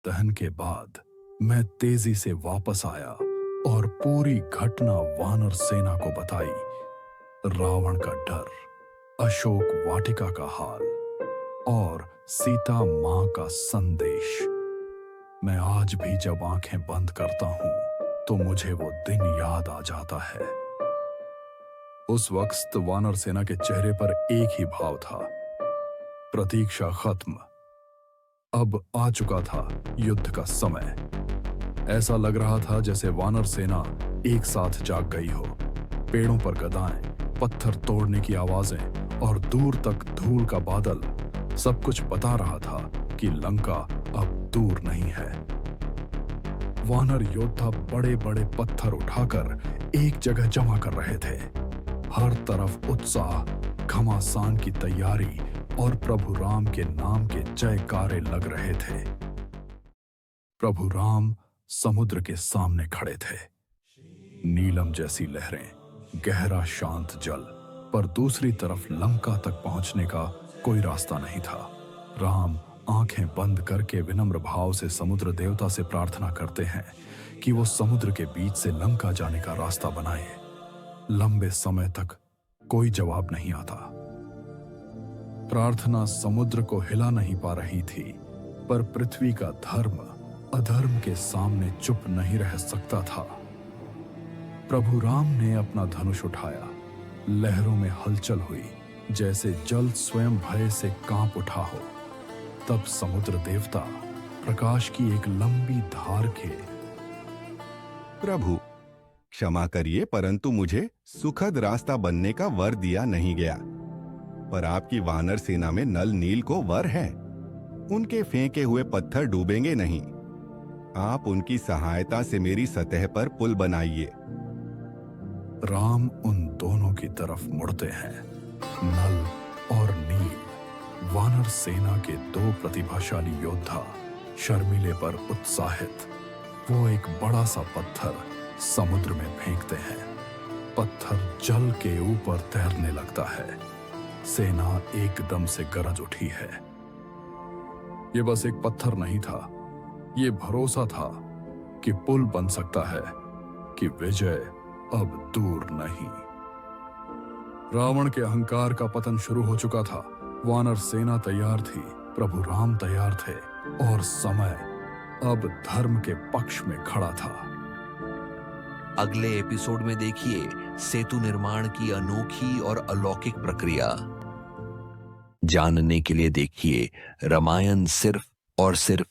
दहन के बाद मैं तेजी से वापस आया और पूरी घटना वानर सेना को बताई। रावण का डर, अशोक वाटिका का हाल और सीता मां का संदेश। मैं आज भी जब आंखें बंद करता हूं तो मुझे वो दिन याद आ जाता है। उस वक्त वानर सेना के चेहरे पर एक ही भाव था, प्रतीक्षा खत्म। अब आ चुका था युद्ध का समय। ऐसा लग रहा था जैसे वानर सेना एक साथ जाग गई हो। पेड़ों पर गदाएं, पत्थर तोड़ने की आवाजें और दूर तक धूल का बादल, सब कुछ बता रहा था कि लंका अब दूर नहीं है। वानर योद्धा बड़े बड़े पत्थर उठाकर एक जगह जमा कर रहे थे। हर तरफ उत्साह, घमासान की तैयारी और प्रभु राम के नाम के जयकारे लग रहे थे। प्रभु राम समुद्र के सामने खड़े थे। नीलम जैसी लहरें, गहरा शांत जल, पर दूसरी तरफ लंका तक पहुंचने का कोई रास्ता नहीं था। राम आंखें बंद करके विनम्र भाव से समुद्र देवता से प्रार्थना करते हैं कि वो समुद्र के बीच से लंका जाने का रास्ता बनाए। लंबे समय तक कोई जवाब नहीं आता। प्रार्थना समुद्र को हिला नहीं पा रही थी, पर पृथ्वी का धर्म अधर्म के सामने चुप नहीं रह सकता था। प्रभु राम ने अपना धनुष उठाया। लहरों में हलचल हुई, जैसे जल स्वयं भय से कांप उठा हो। तब समुद्र देवता प्रकाश की एक लंबी धार के, प्रभु क्षमा करिए, परंतु मुझे सुखद रास्ता बनने का वर दिया नहीं गया। पर आपकी वानर सेना में नल नील को वर है। उनके फेंके हुए पत्थर डूबेंगे नहीं। आप उनकी सहायता से मेरी सतह पर पुल बनाइए। राम उन दोनों की तरफ मुड़ते हैं। नल और नील, वानर सेना के दो प्रतिभाशाली योद्धा, शर्मीले पर उत्साहित। वो एक बड़ा सा पत्थर समुद्र में फेंकते हैं। पत्थर जल के ऊपर तैरने लगता है। सेना एकदम से गरज उठी है। ये बस एक पत्थर नहीं था, ये भरोसा था कि पुल बन सकता है, कि विजय अब दूर नहीं। रावण के अहंकार का पतन शुरू हो चुका था। वानर सेना तैयार थी, प्रभु राम तैयार थे और समय अब धर्म के पक्ष में खड़ा था। अगले एपिसोड में देखिए सेतु निर्माण की अनोखी और अलौकिक प्रक्रिया। जानने के लिए देखिए रामायण सिर्फ और सिर्फ